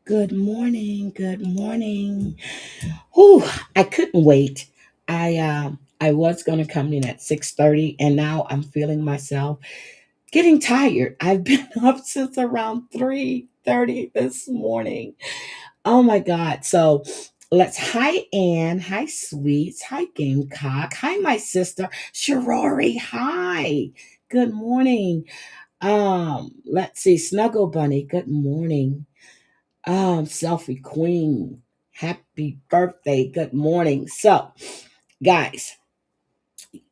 Good morning. Good morning. Whew, I couldn't wait. I was going to come in at 6:30 and now I'm feeling myself getting tired. I've been up since around 3:30 this morning. Oh my god. So, let's hi Ann, hi Sweets, hi Gamecock, hi my sister Sharori. Hi. Good morning. Let's see Snuggle Bunny. Good morning. Selfie Queen, happy birthday. Good morning. So, guys,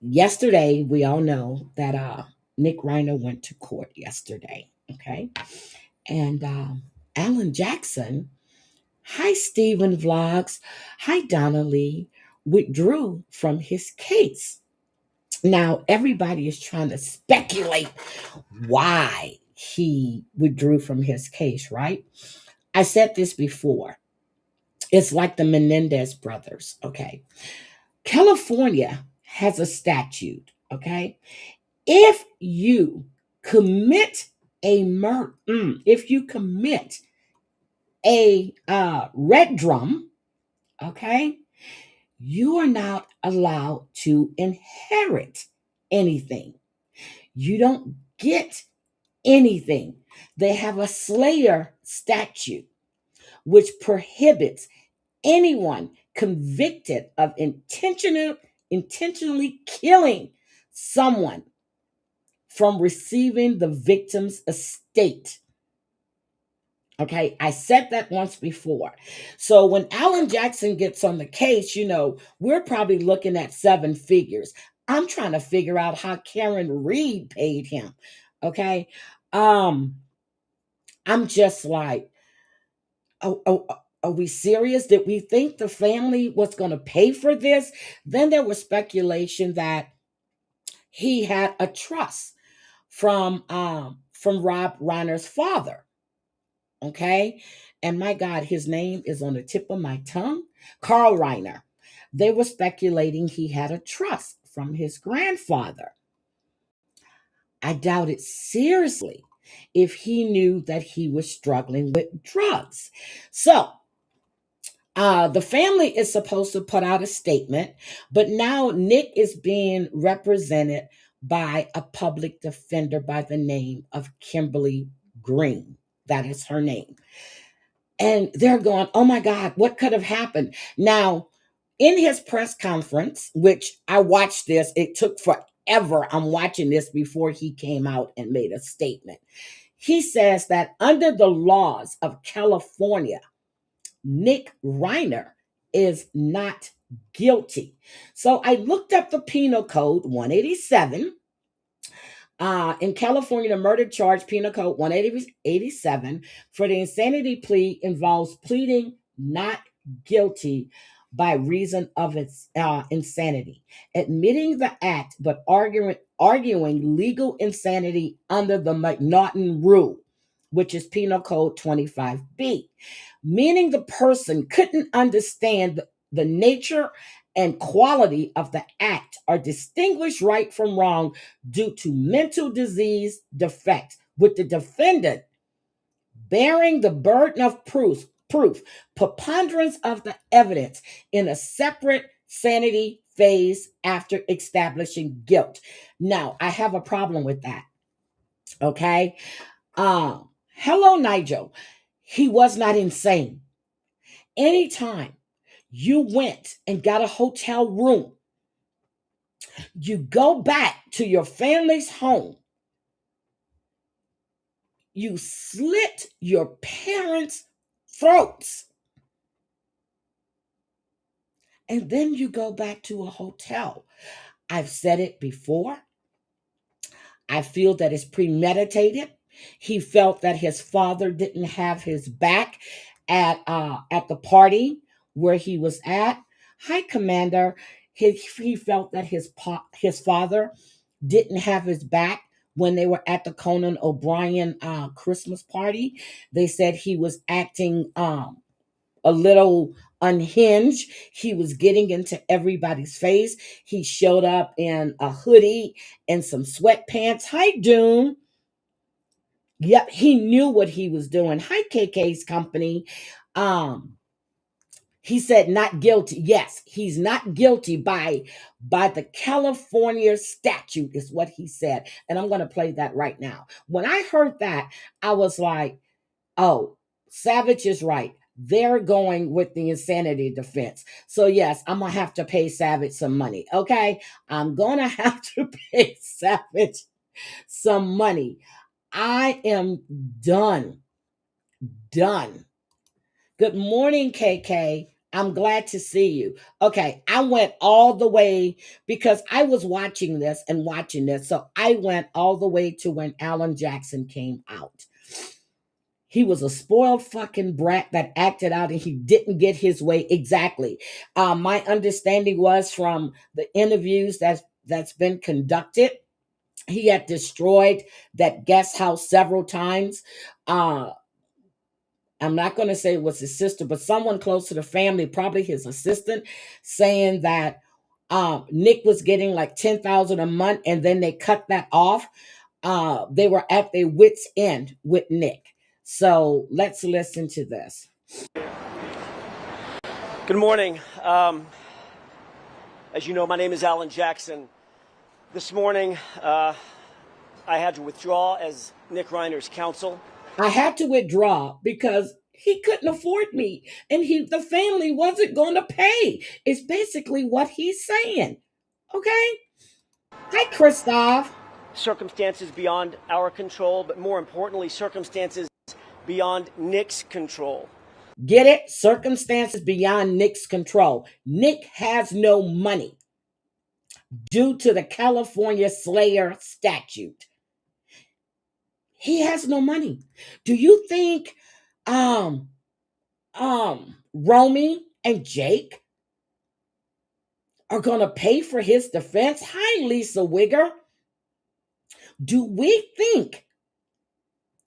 yesterday we all know that Nick Reiner went to court yesterday. Okay. And Alan Jackson, hi Stephen Vlogs, hi Donna Lee, withdrew from his case. Now everybody is trying to speculate why he withdrew from his case, right? I said this before. It's like the Menendez brothers, okay? California has a statute, okay? If you commit a murder, if you commit a red drum, okay, you are not allowed to inherit anything. You don't get anything. They have a Slayer statute which prohibits anyone convicted of intentionally killing someone from receiving the victim's estate. Okay, I said that once before. So when Alan Jackson gets on the case, we're probably looking at seven figures. I'm trying to figure out how Karen Reed paid him. Okay. Um, I'm just like, are we serious? Did we think the family was going to pay for this? Then there was speculation that he had a trust from Rob Reiner's father. Okay. And my God, his name is on the tip of my tongue. Carl Reiner. They were speculating he had a trust from his grandfather. I doubt it seriously if he knew that he was struggling with drugs. So, the family is supposed to put out a statement, but now Nick is being represented by a public defender by the name of Kimberly Green. That is her name. And they're going, oh my God, what could have happened? Now, in his press conference, which I watched this, it took forever. I'm watching this before he came out and made a statement. He says that under the laws of California, Nick Reiner is not guilty. So I looked up the penal code 187. In California, the murder charge, penal code 187, for the insanity plea involves pleading not guilty by reason of its insanity, admitting the act, but arguing legal insanity under the McNaughton rule, which is penal code 25B, meaning the person couldn't understand the nature and quality of the act or distinguish right from wrong due to mental disease defect, with the defendant bearing the burden of proof, preponderance of the evidence in a separate sanity phase after establishing guilt. Now, I have a problem with that. Okay. Hello, Nigel. He was not insane. Anytime you went and got a hotel room, you go back to your family's home, you slit your parents' throats, and then you go back to a hotel. I've said it before. I feel that it's premeditated. He felt that his father didn't have his back at the party where he was at. Hi, Commander. He felt that his father didn't have his back when they were at the Conan O'Brien Christmas party. They said he was acting a little unhinged. He was getting into everybody's face. He showed up in a hoodie and some sweatpants. Hi, Doom. Yep, he knew what he was doing. Hi, KK's company. Um, he said not guilty. Yes, he's not guilty by the California statute, is what he said. And I'm going to play that right now. When I heard that, I was like, oh, Savage is right. They're going with the insanity defense. So, yes, I'm going to have to pay Savage some money. Okay. I'm going to have to pay Savage some money. I am done. Done. Good morning, KK. I'm glad to see you. Okay, I went all the way because I was watching this and watching this. So I went all the way to when Alan Jackson came out. He was a spoiled fucking brat that acted out and he didn't get his way exactly. My understanding was from the interviews that's been conducted, he had destroyed that guest house several times. Uh, I'm not going to say it was his sister, but someone close to the family, probably his assistant, saying that Nick was getting like 10,000 a month, and then they cut that off. They were at their wits' end with Nick. So let's listen to this. Good morning. As you know, my name is Alan Jackson. This morning, I had to withdraw as Nick Reiner's counsel. I had to withdraw because he couldn't afford me, and the family wasn't going to pay. It's basically what he's saying. Okay. Hi, Christoph. Circumstances beyond our control, but more importantly, circumstances beyond Nick's control. Get it? Circumstances beyond Nick's control. Nick has no money due to the California Slayer statute. He has no money. Do you think Romy and Jake are going to pay for his defense? Hi, Lisa Wigger. Do we think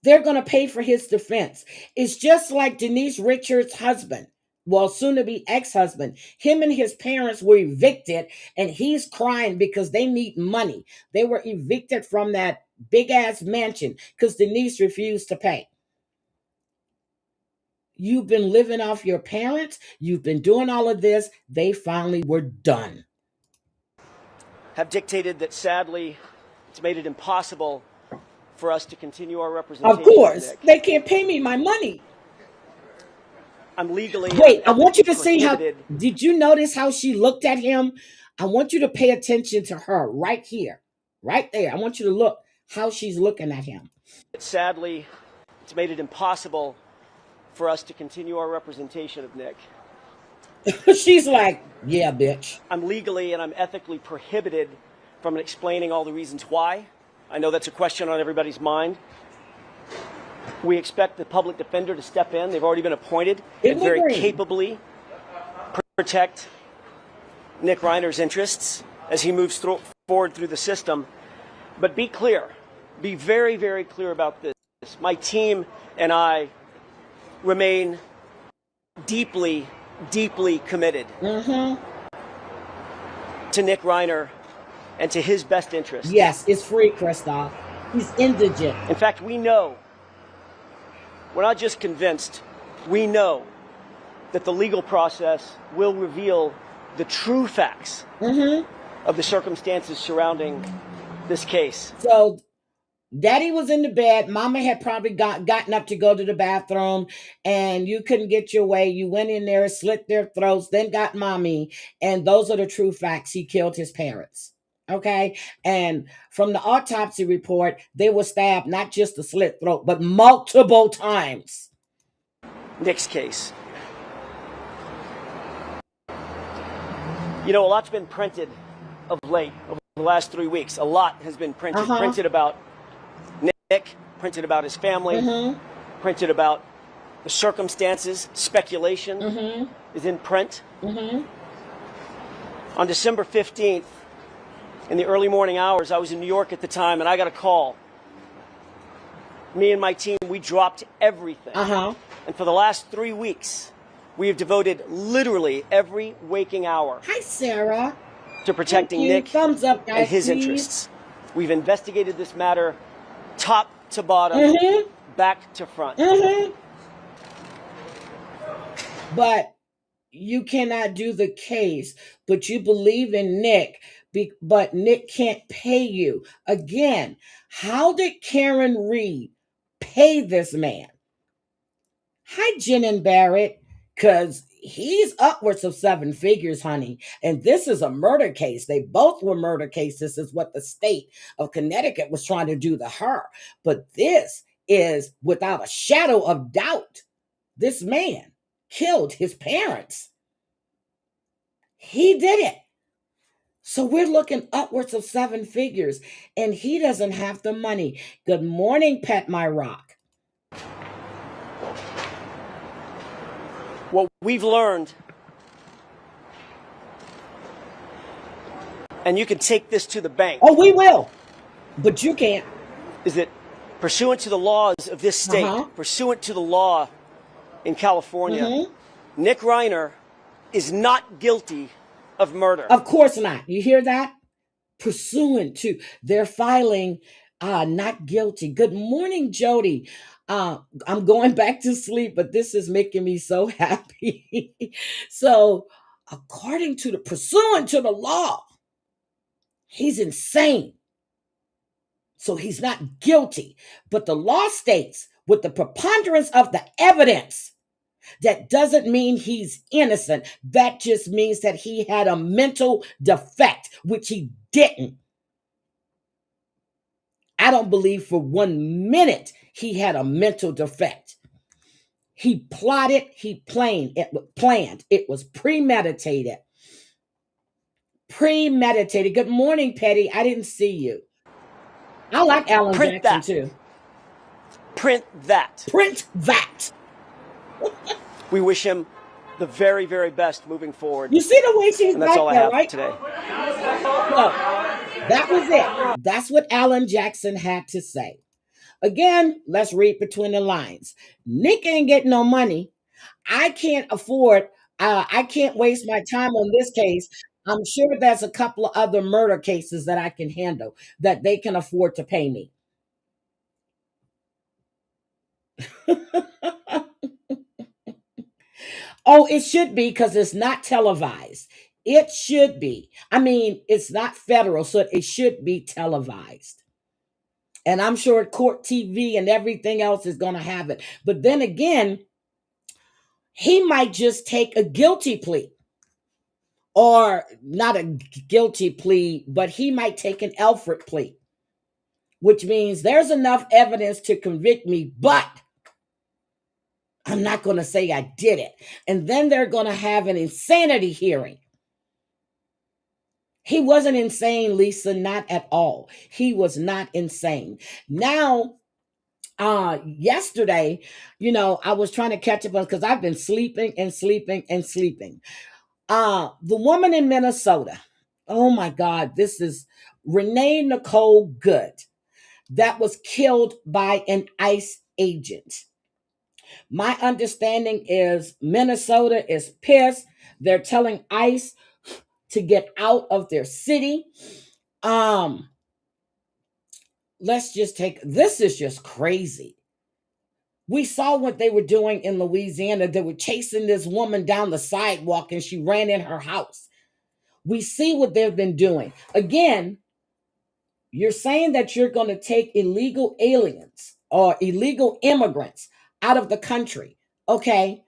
they're going to pay for his defense? It's just like Denise Richards' husband, well, soon to be ex-husband. Him and his parents were evicted, and he's crying because they need money. They were evicted from that big-ass mansion because Denise refused to pay. You've been living off your parents. You've been doing all of this. They finally were done. Have dictated that, sadly, it's made it impossible for us to continue our representation. Of course, they can't pay me my money. I'm legally. Wait, I want you to see how. Did you notice how she looked at him? I want you to pay attention to her right here, right there. I want you to look how she's looking at him. Sadly, it's made it impossible for us to continue our representation of Nick. She's like, yeah, bitch. I'm legally and I'm ethically prohibited from explaining all the reasons why. I know that's a question on everybody's mind. We expect the public defender to step in. They've already been appointed and very capably protect Nick Reiner's interests as he moves forward through the system. But be clear, be very, very clear about this. My team and I remain deeply, deeply committed to Nick Reiner and to his best interest. Yes, it's free, Christoph. He's indigent. In fact, we know, we're not just convinced, we know that the legal process will reveal the true facts of the circumstances surrounding this case. So Daddy was in the bed. Mama had probably gotten up to go to the bathroom, and you couldn't get your way. You went in there, slit their throats, then got Mommy. And those are the true facts. He killed his parents. Okay. And from the autopsy report, they were stabbed, not just a slit throat, but multiple times. Nick's case. You know, a lot's been printed of late, over the last 3 weeks. A lot has been printed about Nick, printed about his family, printed about the circumstances. Speculation is in print. On December 15th, in the early morning hours, I was in New York at the time, and I got a call. Me and my team, we dropped everything. And for the last 3 weeks, we have devoted literally every waking hour. Hi, Sarah. To protecting Nick Thumbs up, guys, and his interests. We've investigated this matter top to bottom, back to front. But you cannot do the case, but you believe in Nick, but Nick can't pay you. Again, how did Karen Reed pay this man? Hi, Jen and Barrett, because he's upwards of 7 figures, honey. And this is a murder case. They both were murder cases, is what the state of Connecticut was trying to do to her. But this is, without a shadow of doubt, this man killed his parents. He did it. So we're looking upwards of 7 figures, and he doesn't have the money. Good morning, Pet My Rock. What we've learned, and you can take this to the bank. Oh, we will, but you can't. Is that pursuant to the laws of this state, pursuant to the law in California, Nick Reiner is not guilty of murder. Of course not. You hear that? Pursuant to, they're filing not guilty. Good morning, Jody. I'm going back to sleep, but this is making me so happy. So, according to the pursuant to the law, he's insane. So he's not guilty. But the law states, with the preponderance of the evidence, that doesn't mean he's innocent. That just means that he had a mental defect, which he didn't. I don't believe for 1 minute he had a mental defect. He plotted, he planned. It was premeditated. Premeditated. Good morning, Petty. I didn't see you. I like Alan Print Jackson that. too. Print that. Print that. We wish him the very, very best moving forward. You see the way she's And that's back all I there, have right? today. Look, that was it. That's what Alan Jackson had to say. Again, let's read between the lines. Nick ain't getting no money. I can't afford, I can't waste my time on this case. I'm sure there's a couple of other murder cases that I can handle that they can afford to pay me. Oh, it should be because it's not televised. It should be. I mean, it's not federal, so it should be televised. And I'm sure Court TV and everything else is going to have it. But then again, he might just take a guilty plea. Or not a guilty plea, but he might take an Alfred plea, which means there's enough evidence to convict me, but I'm not going to say I did it. And then they're going to have an insanity hearing. He wasn't insane, Lisa, not at all. He was not insane. Now, yesterday, I was trying to catch up on because I've been sleeping and sleeping and sleeping. The woman in Minnesota, oh my God, this is Renee Nicole Good, that was killed by an ICE agent. My understanding is Minnesota is pissed. They're telling ICE to get out of their city. Let's just this is just crazy. We saw what they were doing in Louisiana. They were chasing this woman down the sidewalk and she ran in her house. We see what they've been doing. Again, you're saying that you're going to take illegal aliens or illegal immigrants out of the country. Okay.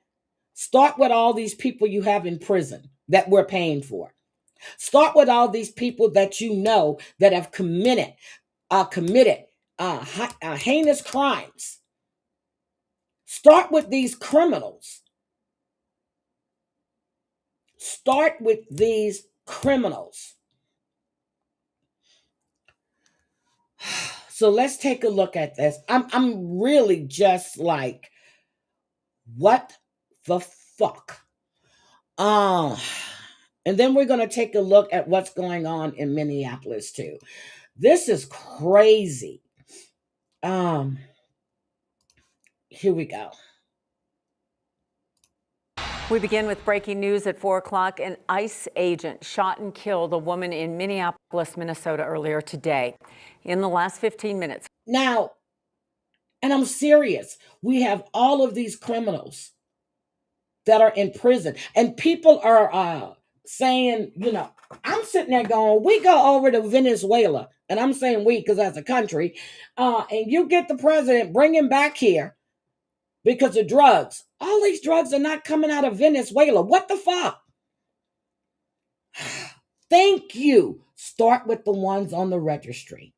Start with all these people you have in prison that we're paying for. Start with all these people that you know that have committed heinous crimes. Start with these criminals. Start with these criminals. So let's take a look at this. I'm really just like, what the fuck? And then we're going to take a look at what's going on in Minneapolis too. This is crazy. Here we go. We begin with breaking news at 4 o'clock. An ICE agent shot and killed a woman in Minneapolis, Minnesota earlier today. In the last 15 minutes. Now, and I'm serious, we have all of these criminals that are in prison, and people are saying, I'm sitting there going, we go over to Venezuela, and I'm saying we because as a country, and you get the president, bring him back here because of drugs. All these drugs are not coming out of Venezuela. What the fuck? Thank you. Start with the ones on the registry.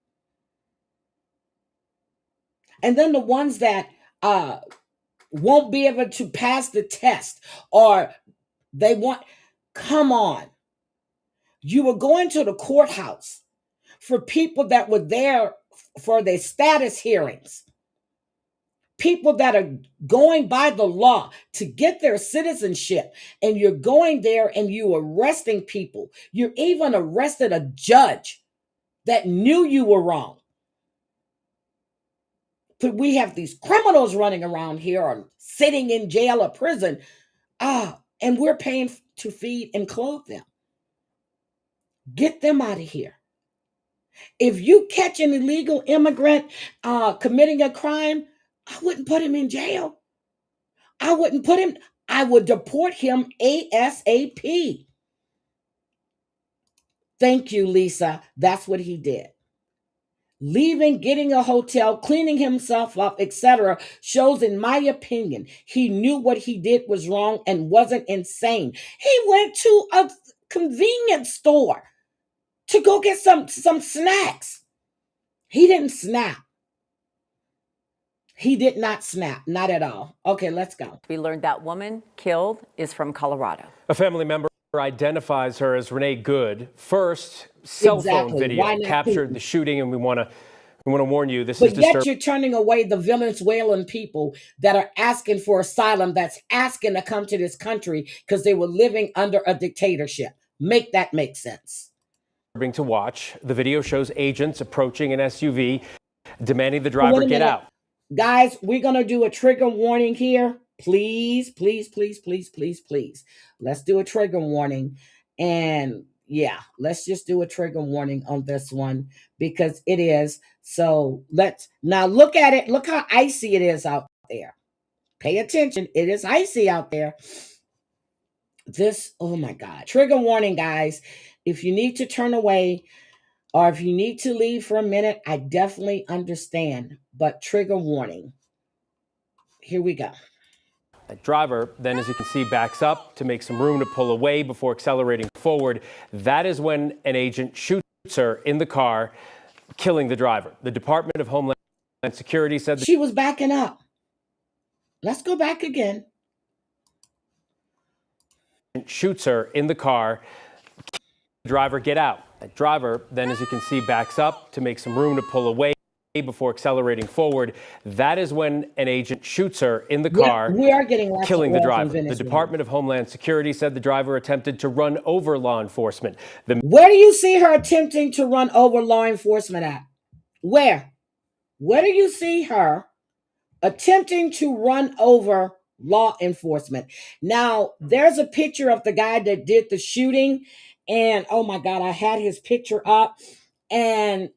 And then the ones that won't be able to pass the test or come on. You were going to the courthouse for people that were there for their status hearings. People that are going by the law to get their citizenship, and you're going there and you arresting people. You even arrested a judge that knew you were wrong. But we have these criminals running around here or sitting in jail or prison, and we're paying to feed and clothe them. Get them out of here. If you catch an illegal immigrant committing a crime, I wouldn't put him in jail. I wouldn't put him, I would deport him ASAP. Thank you, Lisa. That's what he did. Leaving, getting a hotel, cleaning himself up, etc., shows, in my opinion, he knew what he did was wrong and wasn't insane. He went to a convenience store to go get some snacks. He didn't snap. He did not snap, not at all. Okay, let's go. We learned that woman killed is from Colorado. A family member identifies her as Renee Good. First, cell phone video captured the shooting, and we want to warn you, this is disturbing. But yet you're turning away the Venezuelan people that are asking for asylum, that's asking to come to this country because they were living under a dictatorship. Make that make sense. To watch. The video shows agents approaching an SUV, demanding the driver get out. Guys, we're going to do a trigger warning here. Please, please, please, please, please, please. Let's do a trigger warning. And yeah, let's just do a trigger warning on this one because it is. So let's now look at it. Look how icy it is out there. Pay attention. It is icy out there. This, oh my God. Trigger warning, guys. If you need to turn away or if you need to leave for a minute, I definitely understand. But trigger warning. Here we go. The driver then, as you can see, backs up to make some room to pull away before accelerating forward. That is when an agent shoots her in the car, killing the driver. The Department of Homeland Security said that she was backing up. Let's go back again. Shoots her in the car. Driver, get out. The driver then, as you can see, backs up to make some room to pull away before accelerating forward. That is when an agent shoots her in the car, we are getting killing the driver. The Department of Homeland Security said the driver attempted to run over law enforcement. Where do you see her attempting to run over law enforcement at? Where? Where do you see her attempting to run over law enforcement? Now, there's a picture of the guy that did the shooting, and oh my God, I had his picture up, and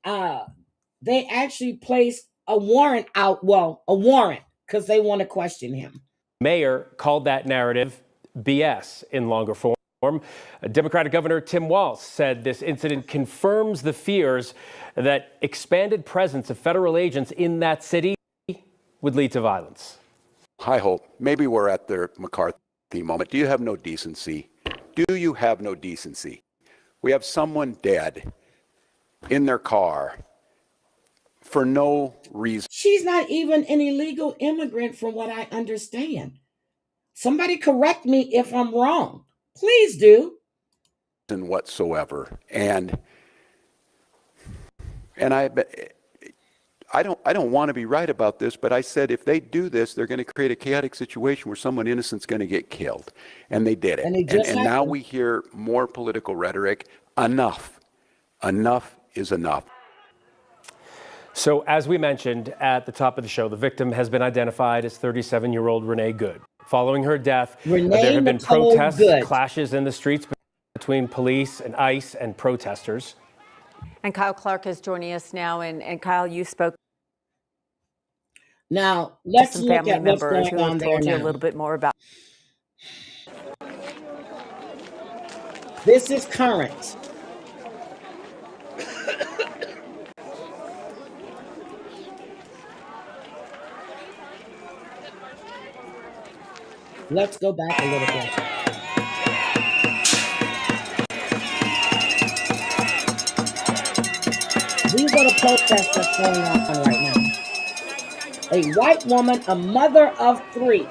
they actually placed a warrant out. Well, a warrant because they want to question him. Mayor called that narrative BS in longer form. Democratic Governor Tim Walz said this incident confirms the fears that expanded presence of federal agents in that city would lead to violence. I hope maybe we're at the McCarthy moment. Do you have no decency? Do you have no decency? We have someone dead in their car for no reason. She's not even an illegal immigrant from what I understand. Somebody correct me if I'm wrong. Please do. Whatsoever. And I don't want to be right about this, but I said if they do this, they're going to create a chaotic situation where someone innocent's going to get killed. And they did it. And now we hear more political rhetoric. Enough. Enough is enough. So as we mentioned at the top of the show, the victim has been identified as 37-year-old Renee Good. Following her death, there have been protests, clashes in the streets between police and ICE and protesters. And Kyle Clark is joining us now. And Kyle, you spoke. Now, let's some look family at what's members going on who there told you now. a little bit more about. This is current. Let's go back a little bit. These are the protests that's going on right now. A white woman, a mother of 3.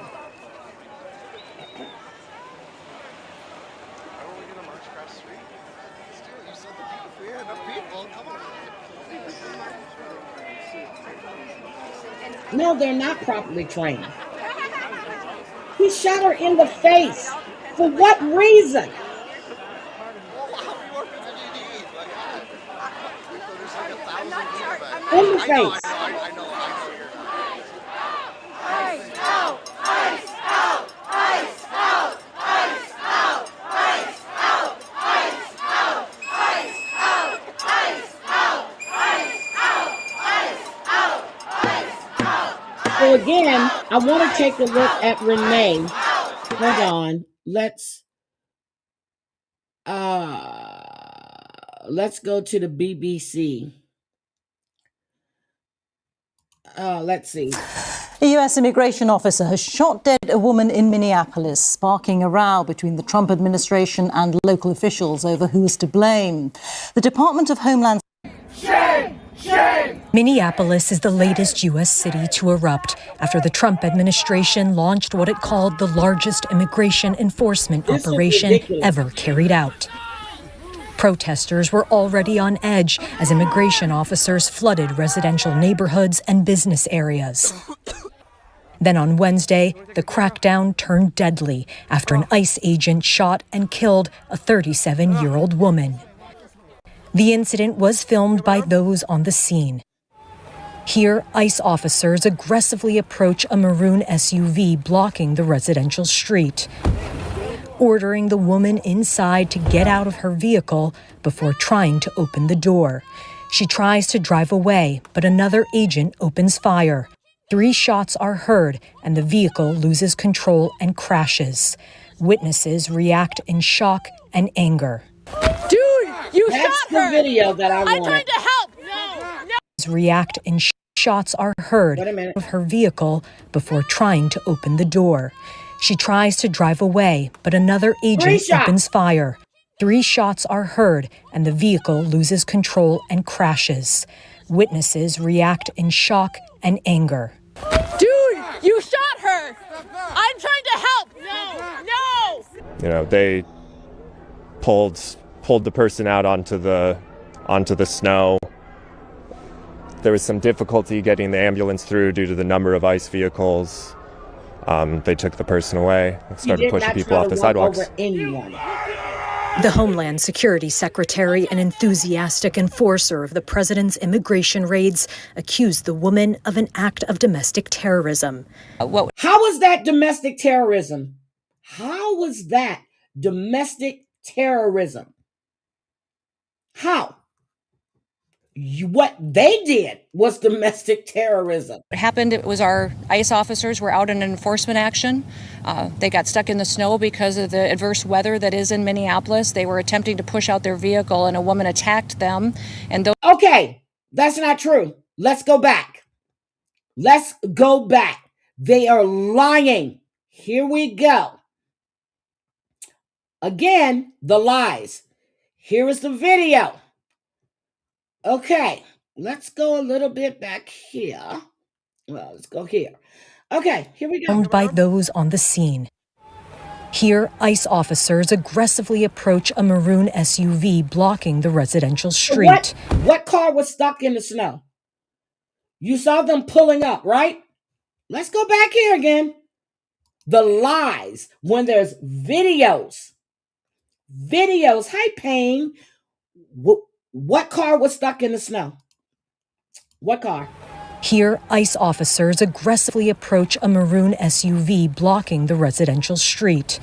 No, they're not properly trained. He shot her in the face. For what reason? In the face. So again, I want to take a look at Renee. Hold on. Let's go to the BBC. Let's see. A U.S. immigration officer has shot dead a woman in Minneapolis, sparking a row between the Trump administration and local officials over who is to blame. The Department of Homeland Shame! Shame! Minneapolis is the latest U.S. city to erupt after the Trump administration launched what it called the largest immigration enforcement operation ever carried out. Protesters were already on edge as immigration officers flooded residential neighborhoods and business areas. Then on Wednesday, the crackdown turned deadly after an ICE agent shot and killed a 37-year-old woman. The incident was filmed by those on the scene. Here, ICE officers aggressively approach a maroon SUV blocking the residential street, ordering the woman inside to get out of her vehicle before trying to open the door. She tries to drive away, but another agent opens fire. 3 shots are heard, and the vehicle loses control and crashes. Witnesses react in shock and anger. Dude, you That's shot the her! video that I I'm wanted. trying to help! No! React in shots are heard of her vehicle before trying to open the door. She tries to drive away, but another agent opens fire. 3 shots are heard, and the vehicle loses control and crashes. Witnesses react in shock and anger. Dude, you shot her! I'm trying to help! No! No! You know, they pulled the person out onto the snow. There was some difficulty getting the ambulance through due to the number of ICE vehicles. They took the person away and started pushing people off the sidewalks. The Homeland Security Secretary, an enthusiastic enforcer of the president's immigration raids, accused the woman of an act of domestic terrorism. How was that domestic terrorism? How was that domestic terrorism? How? What they did was domestic terrorism. What happened, it was our ICE officers were out in an enforcement action. They got stuck in the snow because of the adverse weather that is in Minneapolis. They were attempting to push out their vehicle and a woman attacked them. Okay, that's not true. Let's go back. Let's go back. They are lying. Here we go. Again, the lies. Here is the video. Okay, let's go a little bit back here. Well, let's go here. Okay, here we go. Filmed by those on the scene. Here, ICE officers aggressively approach a maroon SUV blocking the residential street. What car was stuck in the snow? You saw them pulling up, right? Let's go back here again. The lies when there's videos. Videos. Hi, Payne. What car was stuck in the snow? What car? Here, ICE officers aggressively approach a maroon SUV blocking the residential street,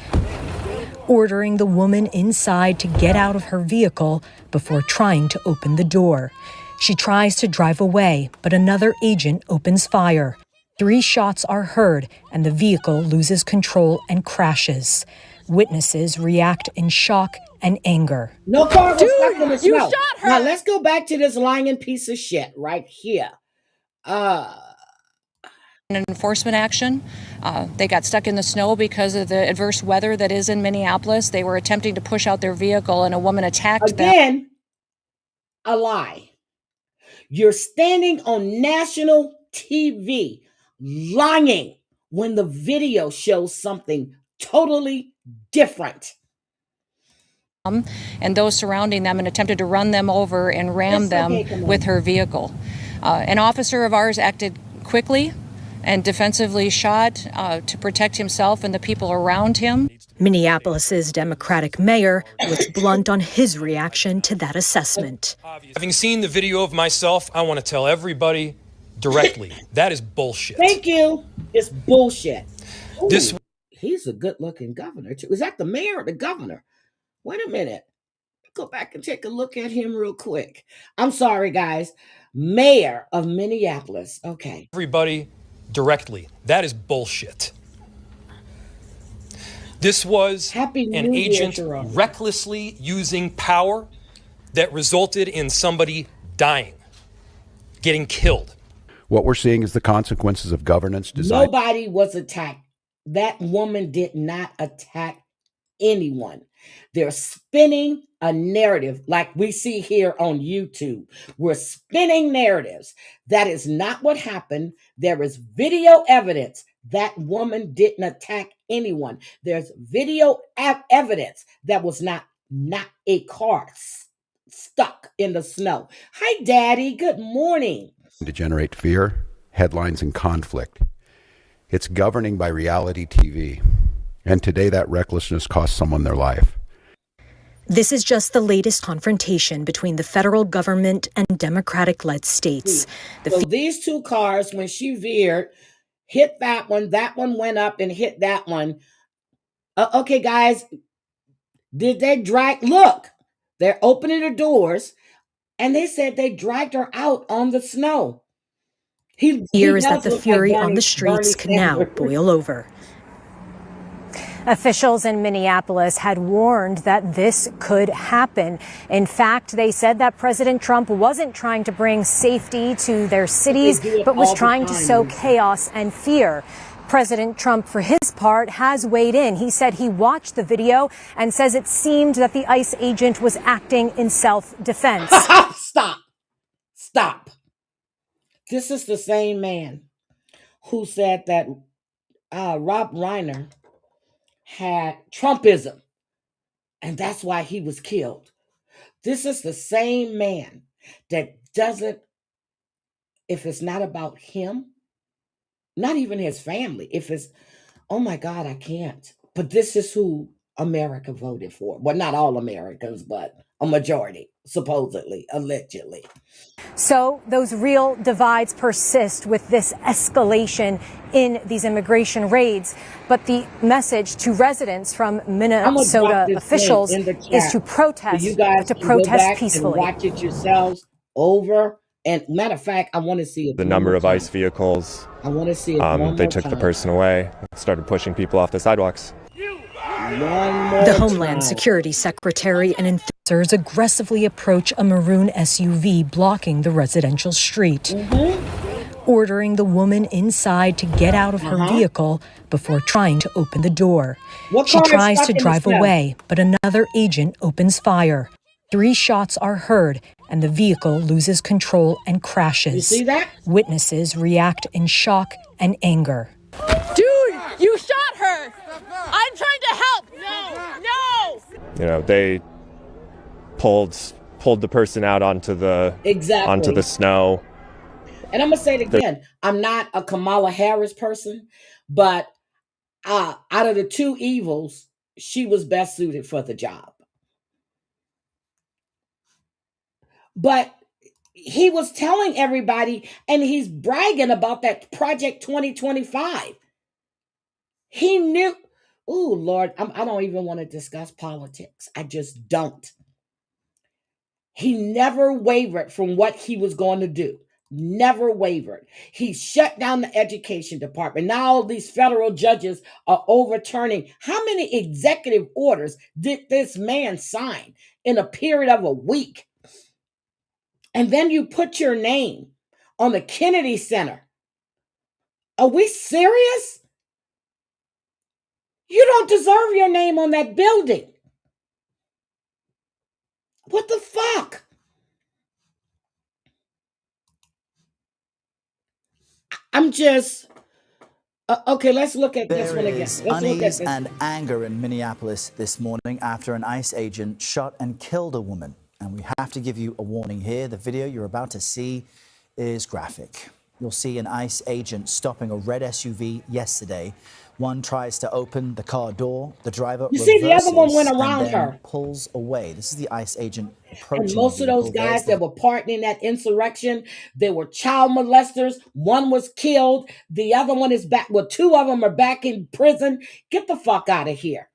ordering the woman inside to get out of her vehicle before trying to open the door. She tries to drive away, but another agent opens fire. 3 shots are heard, and the vehicle loses control and crashes. Witnesses react in shock and anger. No car was stuck in the snow. You shot her! Now let's go back to this lying piece of shit right here. An enforcement action. They got stuck in the snow because of the adverse weather that is in Minneapolis. They were attempting to push out their vehicle and a woman attacked them. Again, a lie. You're standing on national TV lying when the video shows something totally different. And those surrounding them and attempted to run them over and ram them with her vehicle. An officer of ours acted quickly and defensively shot to protect himself and the people around him. Minneapolis's Democratic mayor was blunt on his reaction to that assessment. Having seen the video of myself, I want to tell everybody directly, that is bullshit. Thank you. It's bullshit. Ooh, he's a good-looking governor, too. Is that the mayor or the governor? Wait a minute. Go back and take a look at him real quick. I'm sorry, guys. Mayor of Minneapolis. Okay. Everybody directly. That is bullshit. This was an agent recklessly using power that resulted in somebody dying, getting killed. What we're seeing is the consequences of governance design. Nobody was attacked. That woman did not attack anyone. They're spinning a narrative like we see here on YouTube. We're spinning narratives. That is not what happened. There is video evidence. That woman didn't attack anyone. There's video evidence that was not a car stuck in the snow. Hi, Daddy. Good morning. To generate fear, headlines, and conflict. It's governing by reality TV. And today that recklessness cost someone their life. This is just the latest confrontation between the federal government and Democratic-led states. So these two cars, when she veered, hit that one went up and hit that one. Okay, guys, did they drag? Look, they're opening the doors, and they said they dragged her out on the snow. Fear is that the fury on the streets can now boil over. Officials in Minneapolis had warned that this could happen. In fact, they said that President Trump wasn't trying to bring safety to their cities, but was trying to sow chaos and fear. President Trump, for his part, has weighed in. He said he watched the video and says it seemed that the ICE agent was acting in self-defense. Stop. This is the same man who said that Rob Reiner had Trumpism, and that's why he was killed. This is the same man that doesn't, if it's not about him, not even his family, if it's, oh my God, I can't. But this is who America voted for. Well, not all Americans, but a majority, supposedly, allegedly. So those real divides persist with this escalation in these immigration raids. But the message to residents from Minnesota officials is to protest, so you guys to can protest go back peacefully. And watch it yourselves over. And matter of fact, I want to see it. The number of ICE vehicles. I want to see it. They took the person away, started pushing people off the sidewalks. The Homeland Security Secretary and enforcers aggressively approach a maroon SUV blocking the residential street, ordering the woman inside to get out of her vehicle before trying to open the door. She tries to drive away, but another agent opens fire. 3 shots are heard, and the vehicle loses control and crashes. You see that? Witnesses react in shock and anger. Dude, you shot her. I'm trying to help. No. You know, they pulled the person out onto the snow. And I'm gonna say it again. I'm not a Kamala Harris person, but out of the two evils, she was best suited for the job. But he was telling everybody, and he's bragging about that Project 2025. He knew. Oh, Lord, I don't even want to discuss politics. I just don't. He never wavered from what he was going to do. Never wavered. He shut down the education department. Now all these federal judges are overturning. How many executive orders did this man sign in a period of a week? And then you put your name on the Kennedy Center. Are we serious? You don't deserve your name on that building. What the fuck? I'm just... okay, let's look at this one again. There is unease and anger in Minneapolis this morning after an ICE agent shot and killed a woman. And we have to give you a warning here. The video you're about to see is graphic. You'll see an ICE agent stopping a red SUV yesterday. One tries to open the car door. The driver reverses the other one went around and then her. Pulls away. This is the ICE agent approaching. And most of those guys that were partnering in that insurrection, they were child molesters. One was killed. The other one is back. Well, 2 of them are back in prison. Get the fuck out of here.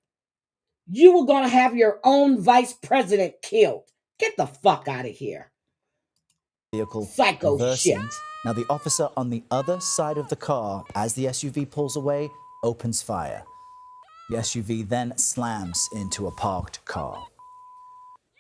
You were going to have your own vice president killed. Get the fuck out of here. Vehicle Psycho reversing. shit. Now, the officer on the other side of the car, as the SUV pulls away, opens fire. The SUV then slams into a parked car.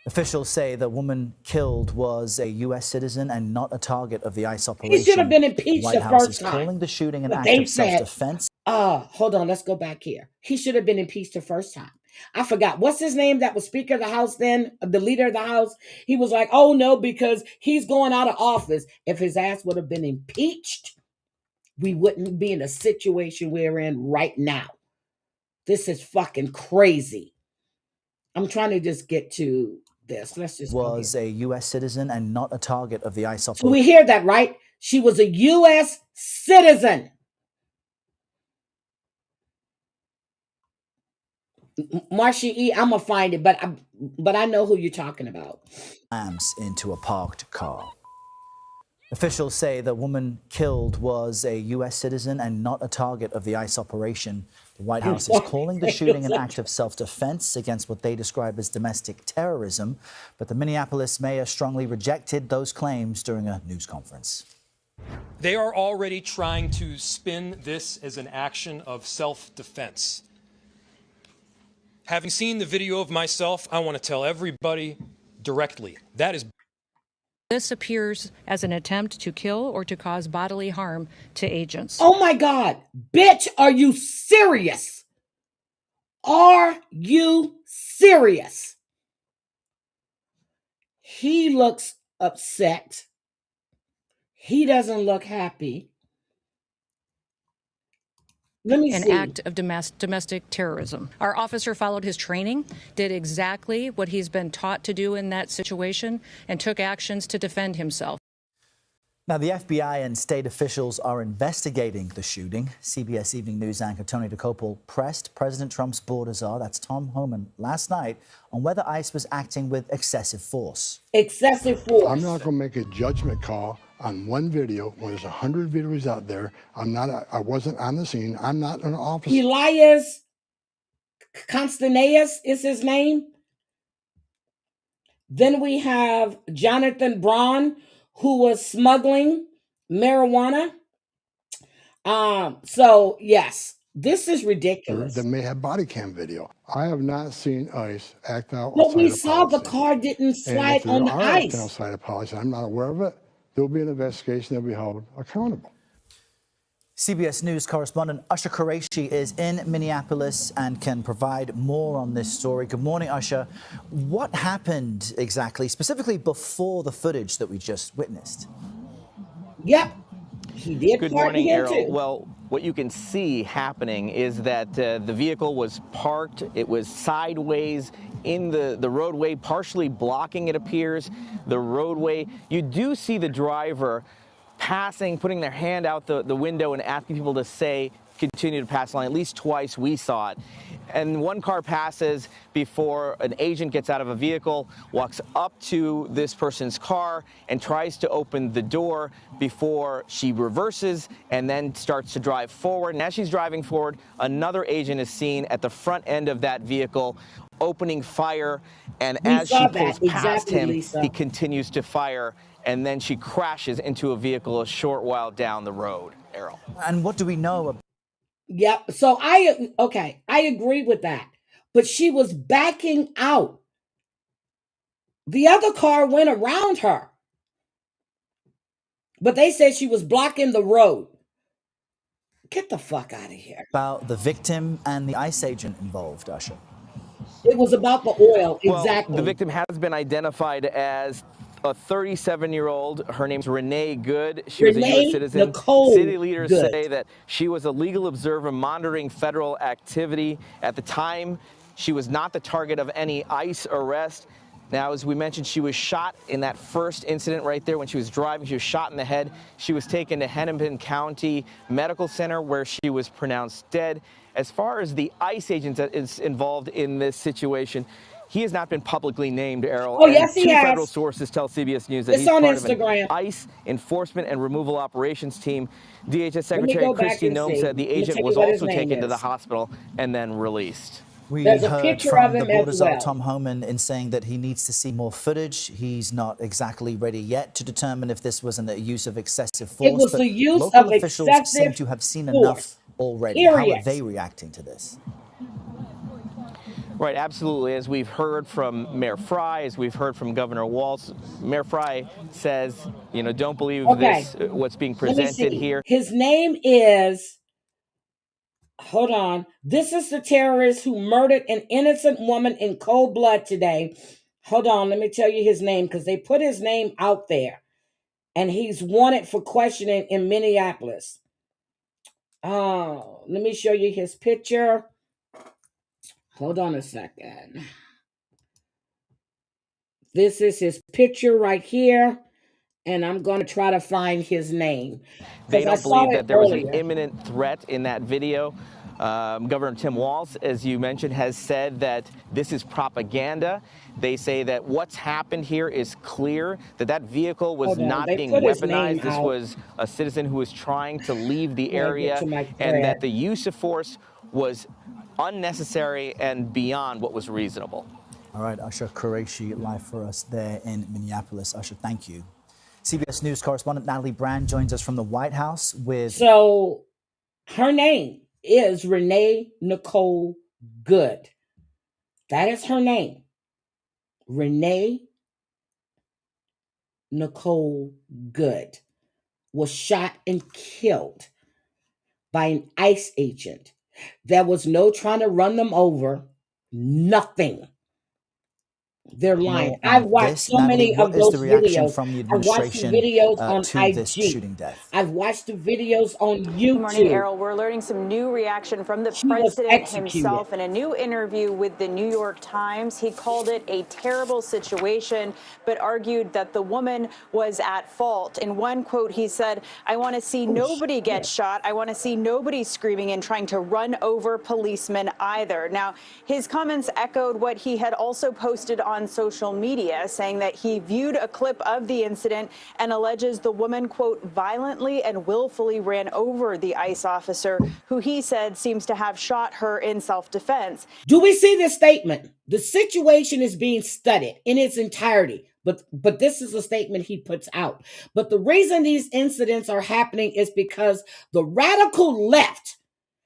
Officials say the woman killed was a U.S. citizen and not a target of the ICE operation. He should have been impeached White the House first is calling the shooting an But act they of self-defense. Hold on, let's go back here. He should have been impeached the first time. I forgot. What's his name that was Speaker of the House then? The leader of the House? He was like, oh no, because he's going out of office. If his ass would have been impeached, we wouldn't be in the situation we're in right now. This is fucking crazy. I'm trying to just get to this. Let's just was a U.S. citizen and not a target of the ICE operation. So we hear that, right? She was a U.S. citizen. Marsha E., I'm gonna find it, but I know who you're talking about. Into a parked car. Officials say the woman killed was a U.S. citizen and not a target of the ICE operation. The White House is calling the shooting an act of self-defense against what they describe as domestic terrorism, but the Minneapolis mayor strongly rejected those claims during a news conference. They are already trying to spin this as an action of self-defense. Having seen the video of myself, I want to tell everybody directly, that is. This appears as an attempt to kill or to cause bodily harm to agents. Oh my God. Bitch, are you serious? Are you serious? He looks upset. He doesn't look happy. Let me see. An act of domestic terrorism. Our officer followed his training, did exactly what he's been taught to do in that situation, and took actions to defend himself. Now, the FBI and state officials are investigating the shooting. CBS Evening News anchor Tony Dokoupil pressed President Trump's border czar, that's Tom Homan, last night on whether ICE was acting with excessive force. Excessive force. I'm not going to make a judgment call on one video when there's 100 videos out there. I wasn't on the scene. I'm not an officer. Elias Constantinos is his name. Then we have Jonathan Braun, who was smuggling marijuana. So yes, this is ridiculous. That may have body cam video. I have not seen ICE act out. But we saw the car didn't slide on the ice. Outside of policy, I'm not aware of it. There will be an investigation. They'll be held accountable. CBS News correspondent Usher Qureshi is in Minneapolis and can provide more on this story. Good morning, Usher. What happened exactly, specifically before the footage that we just witnessed? Yep. He did. Good morning, Errol. Well, what you can see happening is that the vehicle was parked. It was sideways in the roadway, partially blocking, it appears, the roadway. You do see the driver passing, putting their hand out the window and asking people to continue to pass the line. At least twice we saw it. And one car passes before an agent gets out of a vehicle, walks up to this person's car and tries to open the door before she reverses and then starts to drive forward. And as she's driving forward, another agent is seen at the front end of that vehicle opening fire. And as she pulls past him, he continues to fire. And then she crashes into a vehicle a short while down the road, Errol. And what do we know? Yep. So I agree with that. But she was backing out. The other car went around her. But they said she was blocking the road. Get the fuck out of here. About the victim and the ICE agent involved, Usher. It was about the oil, exactly. Well, the victim has been identified as a 37-year-old. Her name's Renee Good. She was a U.S. citizen. Nicole City leaders Good. say that she was a legal observer monitoring federal activity. At the time, she was not the target of any ICE arrest. Now, as we mentioned, she was shot in that first incident right there when she was driving. She was shot in the head. She was taken to Hennepin County Medical Center where she was pronounced dead. As far as the ICE agent that is involved in this situation, he has not been publicly named, Errol. Oh, yes, he has. Two federal sources tell CBS News that he's on part Instagram. of an ICE enforcement and removal operations team. DHS Secretary Kristi Noem said the agent was also taken to the hospital and then released. We There's a heard picture from of the him border as czar, well. Tom Homan, in saying that he needs to see more footage. He's not exactly ready yet to determine if this was a use of excessive force. It was but the use local of officials seem excessive to have seen force. enough already. How are Period. they reacting to this? Right, absolutely. As we've heard from Mayor Fry, as we've heard from Governor Walz, Mayor Fry says, you know, don't believe this, what's being presented here. His name is, hold on. This is the terrorist who murdered an innocent woman in cold blood today. Hold on, let me tell you his name, because they put his name out there. And he's wanted for questioning in Minneapolis. Oh, let me show you his picture. Hold on a second. This is his picture right here. And I'm going to try to find his name. They don't believe that there was an imminent threat in that video. Governor Tim Walz, as you mentioned, has said that this is propaganda. They say that what's happened here is clear, that that vehicle was not being weaponized. This was a citizen who was trying to leave the area, and that the use of force was unnecessary and beyond what was reasonable. All right, Usher Qureshi live for us there in Minneapolis. Usher, thank you. CBS News correspondent Natalie Brand joins us from the White House with... So her name is Renee Nicole Good. That is her name. Renee Nicole Good was shot and killed by an ICE agent. There was no trying to run them over. Nothing. They're lying. I've watched so many of those videos. From the I've watched the videos on IG. I've watched the videos on YouTube. Good morning, Errol. We're learning some new reaction from the president himself in a new interview with the New York Times. He called it a terrible situation, but argued that the woman was at fault. In one quote, he said, "I want to see nobody get shot. I want to see nobody screaming and trying to run over policemen either." Now, his comments echoed what he had also posted on social media, saying that he viewed a clip of the incident and alleges the woman, quote, violently and willfully ran over the ICE officer, who he said seems to have shot her in self-defense. Do we see this statement? The situation is being studied in its entirety. But this is a statement he puts out. But the reason these incidents are happening is because the radical left